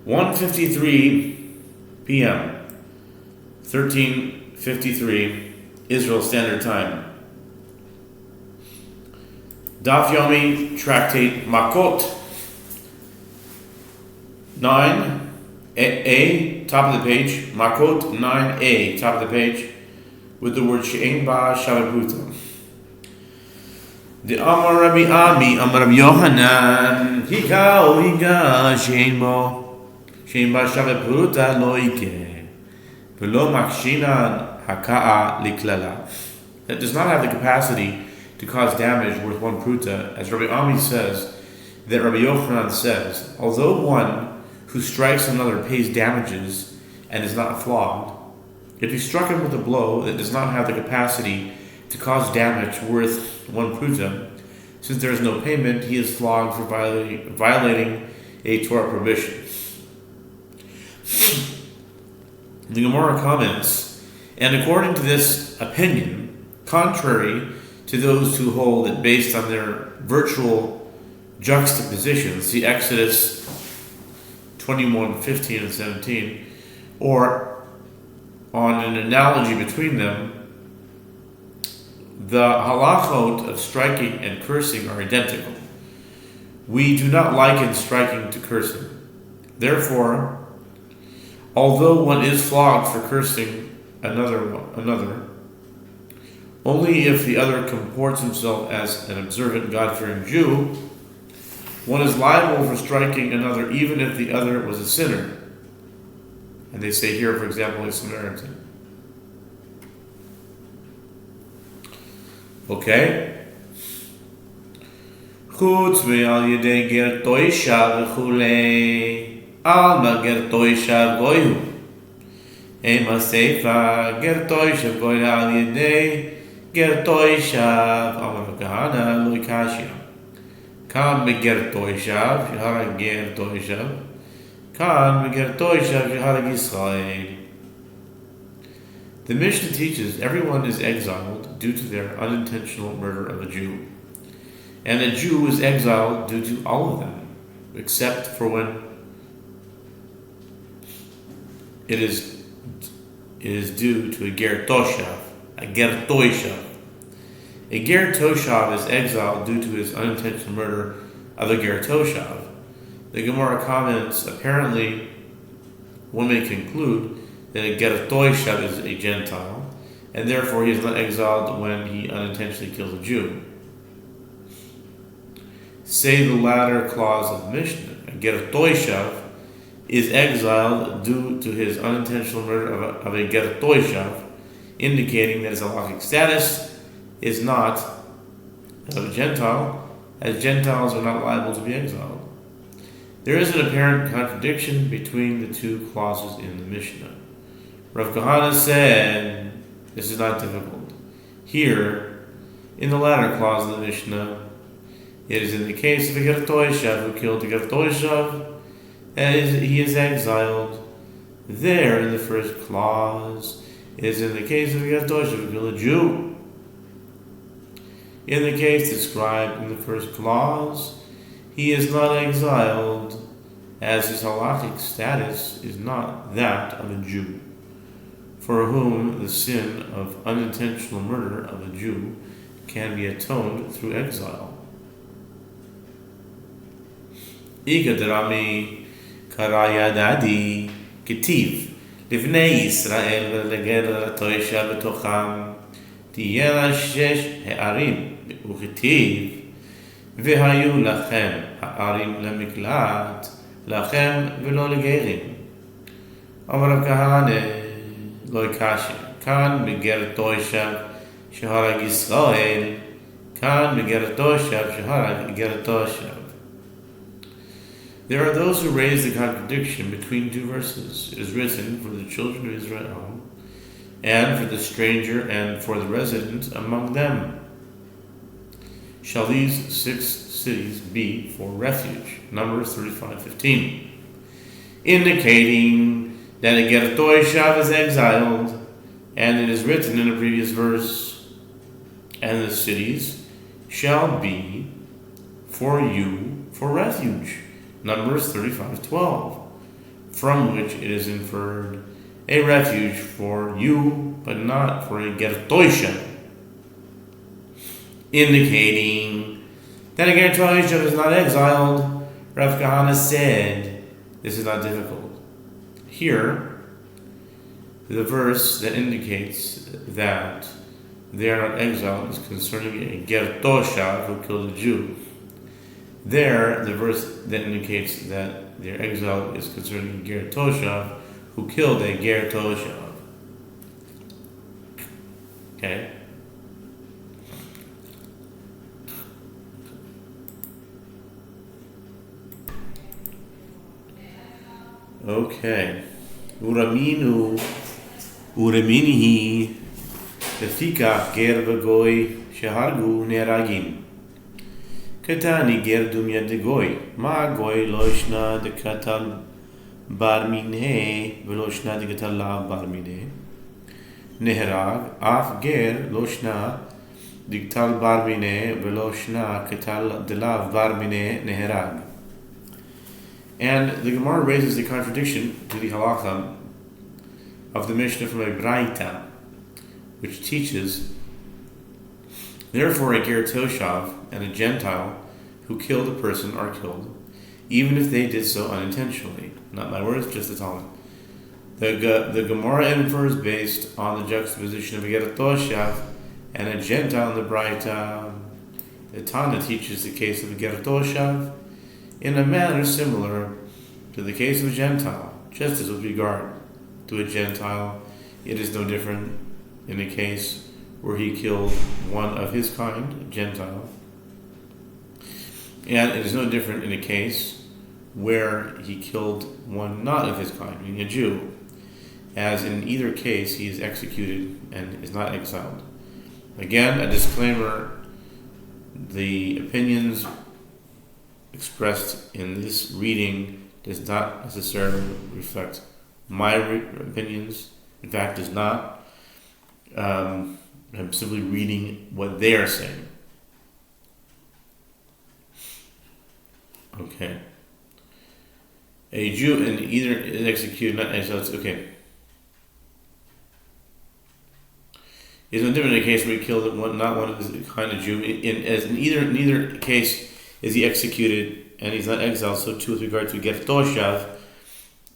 1:53 p.m. 13:53 Israel Standard Time. Daf Yomi Tractate Makos 9a, top of the page. Makos 9a, top of the page, with the word she'ein ba shavaputa. The Amar Rabbi Ami, Amar Rabbi Yohanan, Higa she'ein ba shavaputa lo ike, v'lo makshinan haka'a liklala. That does not have the capacity to cause damage worth one pruta, as Rabbi Ami says, that Rabbi Yochanan says, although one who strikes another pays damages and is not flogged, if he struck him with a blow that does not have the capacity to cause damage worth one pruta, since there is no payment, he is flogged for violating a Torah prohibition. The Gemara comments, and according to this opinion, contrary to those who hold it based on their virtual juxtapositions, see Exodus 21:15 and 17, or on an analogy between them, the halachot of striking and cursing are identical. We do not liken striking to cursing. Therefore, although one is flogged for cursing another, only if the other comports himself as an observant, God-fearing Jew, one is liable for striking another even if the other was a sinner. And they say here, for example, a Samaritan. Okay? Chutz ve'al yedei ger toisha v'chulei alma ger toisha goyu ema seifa ger toisha goyu al yedei ger toisha amar kahana lo ikashia kan beger toisha v'harag ger toisha kan beger toisha v'harag Yisrael. The Mishnah teaches everyone is exiled due to their unintentional murder of a Jew, and a Jew is exiled due to all of them, except for when it is due to a ger toshav, a ger toishav. A ger toshav is exiled due to his unintentional murder of a ger toshav. The Gemara comments, apparently one may conclude that a ger toishav is a Gentile, and therefore he is not exiled when he unintentionally kills a Jew. Say the latter clause of the Mishnah, a ger toishav is exiled due to his unintentional murder of a ger toishav, indicating that his halachic status is not of a Gentile, as Gentiles are not liable to be exiled. There is an apparent contradiction between the two clauses in the Mishnah. Rav Kahana said, this is not difficult. Here, in the latter clause of the Mishnah, it is in the case of a ger toishav who killed a ger toishav, as he is exiled. There, in the first clause, it is in the case of a ger toishav who killed a Jew. In the case described in the first clause, he is not exiled, as his halachic status is not that of a Jew, for whom the sin of unintentional murder of a Jew can be atoned through exile. Ikadrami karayadadi ketiv livnei Yisrael v'leger toisha b'tocham tiyela shesh ha'arim uketiv v'hayu lachem ha'arim lemiklat lachem v'lo legerim. Amar Rav Kahane lo ikashia kan beger toisha sheharag Yisrael kan beger toisha sheharag ger toshav. There are those who raise the contradiction between two verses. It is written, for the children of Israel, and for the stranger, and for the resident among them shall these 6 cities be for refuge. Numbers 35:15, indicating that a ger toishav is exiled, and it is written in a previous verse, and the cities shall be for you for refuge. Numbers 35:12. from which it is inferred a refuge for you, but not for a gertoisha, indicating that a gertoisha is not exiled. Rav Kahana said, this is not difficult. Here, the verse that indicates that they are not exiled is concerning a gertosha who killed a Jew. There, the verse that indicates that they are exiled is concerning a gertosha who killed a gertosha. Okay? Okay. Uraminihi Lefika ger v'goy shehargu neragim. Katani ger dumya de goy. Ma goy lo ishna de katal bar minhe v'lo ishna de katal la bar minhe. Neherag af ger lo ishna de katal bar minhe v'lo ishna katal de la bar minhe neherag. And the Gemara raises the contradiction to the halacha of the Mishnah from a Braita, which teaches, therefore a ger toshav and a Gentile who killed a person are killed, even if they did so unintentionally. Not my words, just the Talmud. The Gemara infers based on the juxtaposition of a ger toshav and a Gentile in the Braita. The Tana teaches the case of a ger toshav in a manner similar to the case of a Gentile, just as with regard to a Gentile, it is no different in a case where he killed one of his kind, a Gentile, and it is no different in a case where he killed one not of his kind, meaning a Jew, as in either case he is executed and is not exiled. Again, a disclaimer, the opinions expressed in this reading does not necessarily reflect my opinions. In fact, does not. I'm simply reading what they are saying. Okay. A Jew and either is executed, not exiled. Okay. It's no different in a case where he killed one, not one of his kind of Jew. In either case is he executed and he's not exiled. So too with regard to Ger Toshav,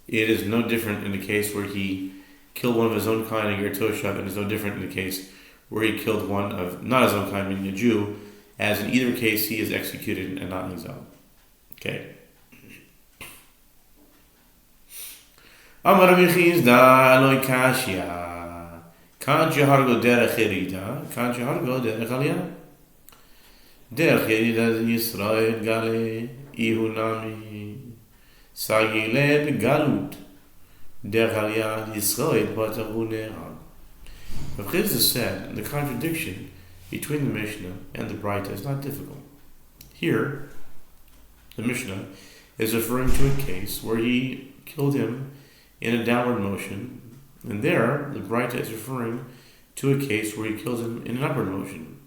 it is no different in the case where he killed one of his own kind, a Ger Toshav, and it's no different in the case where he killed one of not his own kind, meaning a Jew, as in either case he is executed and not exiled. Okay. Amar B'chizda Eloi Kashya Kan Shehargo Derech Yerida Kan Shehargo Derech Aliyah Derech Yerida Yisrael Gale Ihu Nami Sagile Begalut Derech Aliyah Yisrael Patahu Nerag. Rav Chizda said the contradiction between the Mishnah and the Braita is not difficult. Here, the Mishnah is referring to a case where he killed him in a downward motion, and there the Braita is referring to a case where he kills him in an upward motion.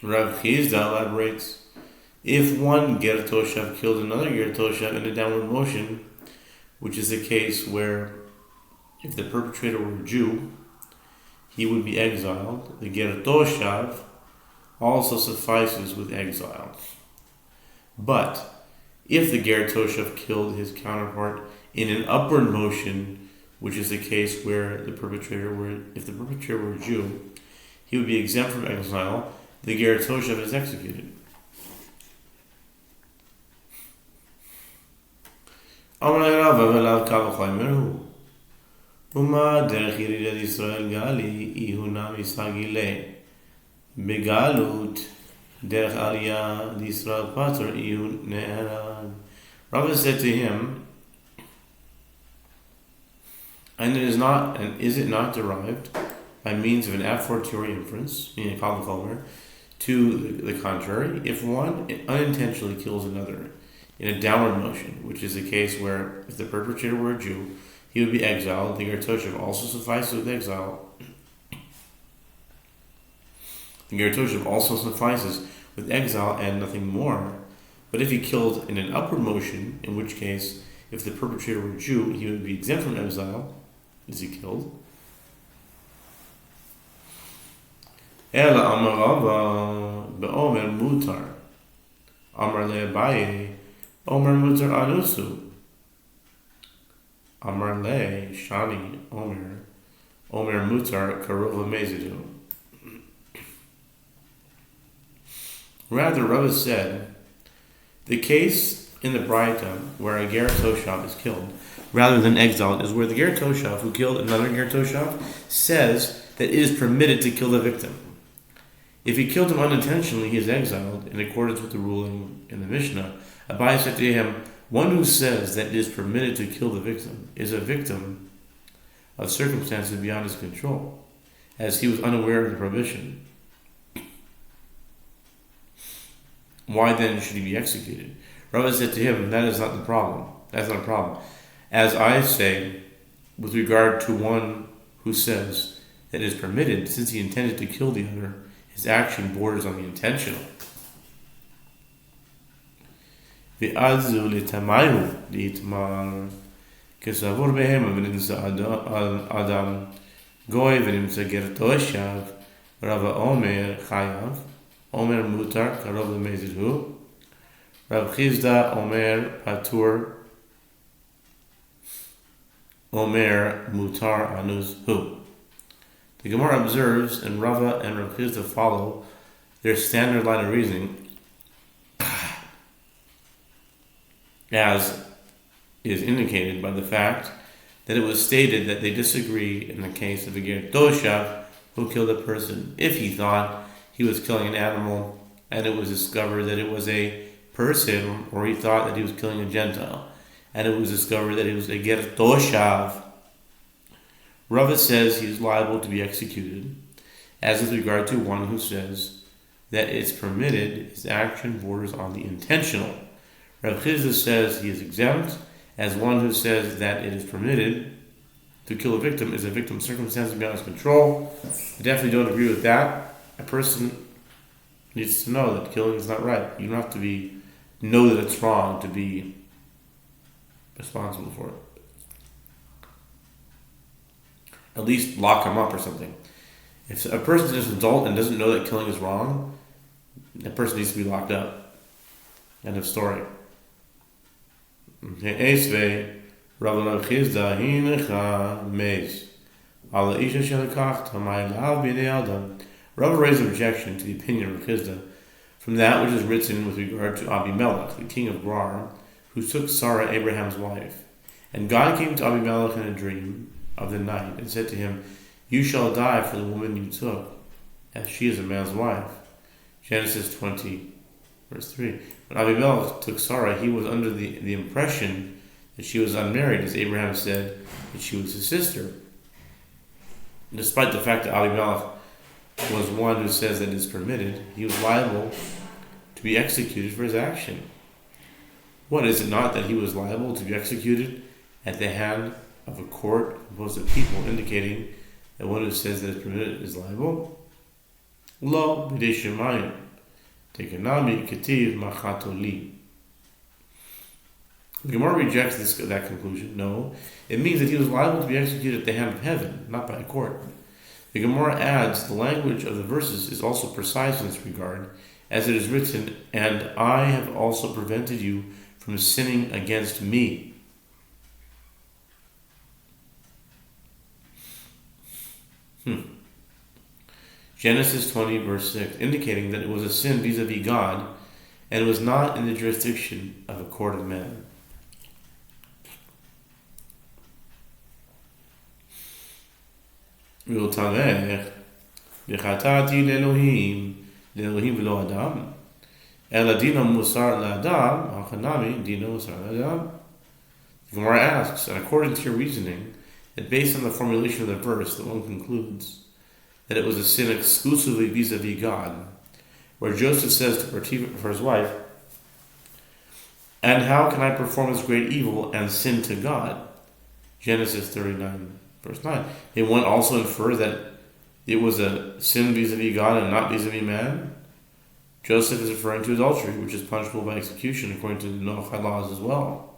Rav Chizda elaborates, if one Ger Toshav killed another Ger Toshav in a downward motion, which is a case where if the perpetrator were a Jew, he would be exiled, the Ger Toshav also suffices with exile. But if the Ger Toshav killed his counterpart in an upward motion, which is the case where if the perpetrator were a Jew, he would be exempt from exile, the Ger Toshav is executed. Uma derech yeridat Yisrael gali ihu nami sagile begalut derech aliyah Yisrael pater ihu ne'erad. Rava said to him, and is it not derived by means of an a fortiori inference, meaning a kal to the contrary, if one unintentionally kills another in a downward motion, which is the case where if the perpetrator were a Jew, he would be exiled. The Ger Toshav also suffices with exile. The Ger Toshav also suffices with exile and nothing more. But if he killed in an upward motion, in which case, if the perpetrator were a Jew, he would be exempt from exile. Is he killed? Ela amar Rava be'omer mutar. Amar le Abaye omer mutar anusu. Amar le Shani omer mutar karova mezidu. Rather, Rava said, the case in the Braita where a Ger Toshav is killed, rather than exiled, is where the Ger Toshav who killed another Ger Toshav says that it is permitted to kill the victim. If he killed him unintentionally, he is exiled in accordance with the ruling in the Mishnah. Abaye said to him, one who says that it is permitted to kill the victim is a victim of circumstances beyond his control, as he was unaware of the prohibition. Why then should he be executed? Rava said to him, that is not the problem. That's not a problem. As I say, with regard to one who says that it is permitted, since he intended to kill the other, his action borders on the intentional. V'adzu l'tamayhu l'itmar kesavur behema v'nimsa adam goy v'nimsa gerto shav Rava omer chayav omer mutar karov l'mezidhu Rav Chizda omer patur omer mutar anuz hu. The Gemara observes, and Rava and Rav Chizda follow their standard line of reasoning, as is indicated by the fact that it was stated that they disagree in the case of a Ger Toshav who killed a person. If he thought he was killing an animal and it was discovered that it was a person, or he thought that he was killing a Gentile and it was discovered that it was a Ger Toshav, Rava says he is liable to be executed, as with regard to one who says that it's permitted, his action borders on the intentional. Rav Chizda says he is exempt, as one who says that it is permitted to kill a victim is a victim's circumstances beyond his control. I definitely don't agree with that. A person needs to know that killing is not right. You don't have to know that it's wrong to be responsible for it. At least lock him up or something. If a person is an adult and doesn't know that killing is wrong, that person needs to be locked up. End of story. Rava raised an objection to the opinion of Chizda from that which is written with regard to Abimelech, the king of Gerar, who took Sarah, Abraham's wife. And God came to Abimelech in a dream of the night and said to him, you shall die for the woman you took, as she is a man's wife. Genesis 20 verse 3. When Abimelech took Sarah, he was under the impression that she was unmarried, as Abraham said that she was his sister. And despite the fact that Abimelech was one who says that it is permitted, he was liable to be executed for his action. What, is it not that he was liable to be executed at the hand of a court composed of people, indicating that one who says that it's permitted is liable? Lo b'dei shemayim tekanami ketiv machatoli. The Gemara rejects that conclusion. No, it means that he was liable to be executed at the hand of heaven, not by a court. The Gemara adds, the language of the verses is also precise in this regard, as it is written, and I have also prevented you from sinning against me. Genesis 20 verse 6, indicating that it was a sin vis-a-vis God, and it was not in the jurisdiction of a court of men. The Gemara asks, and according to your reasoning, that based on the formulation of the verse, that one concludes that it was a sin exclusively vis-a-vis God, where Joseph says to Potiphar for his wife, and how can I perform this great evil and sin to God? Genesis 39 verse 9. May one also infer that it was a sin vis-a-vis God and not vis-a-vis man? Joseph is referring to adultery, which is punishable by execution according to the Noachide laws as well.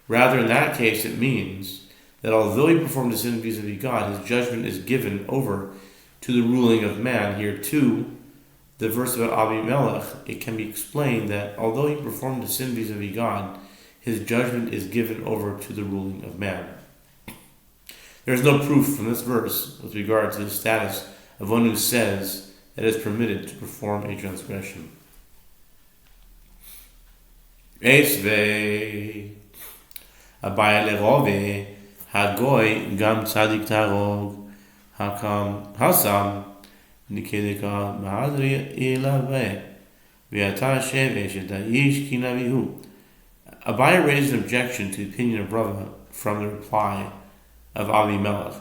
Rather, in that case, it means that although he performed a sin vis-a-vis God, his judgment is given over to the ruling of man. Here too, the verse about Abimelech, it can be explained that although he performed a sin vis-a-vis God, his judgment is given over to the ruling of man. There is no proof from this verse with regard to the status of one who says that it is permitted to perform a transgression. Esvei Abaya lerove hagoy gam tzadik tarog hakam hasam nikedeka mahadri ilave v'ata sheve shedaish kinavihu. Abaya raised an objection to the opinion of Rava from the reply of Abimelech.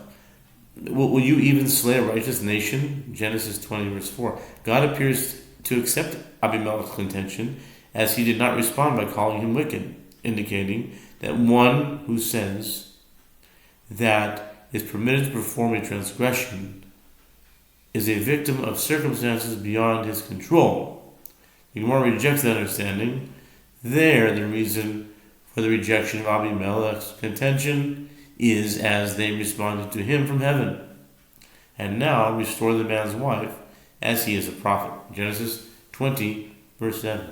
Will you even slay a righteous nation? Genesis 20 verse 4. God appears to accept Abimelech's contention as he did not respond by calling him wicked, indicating that one who says that is permitted to perform a transgression is a victim of circumstances beyond his control. The Gemara rejects that understanding. There, the reason for the rejection of Abimelech's contention is as they responded to him from heaven, and now restore the man's wife as he is a prophet. Genesis 20 verse 7.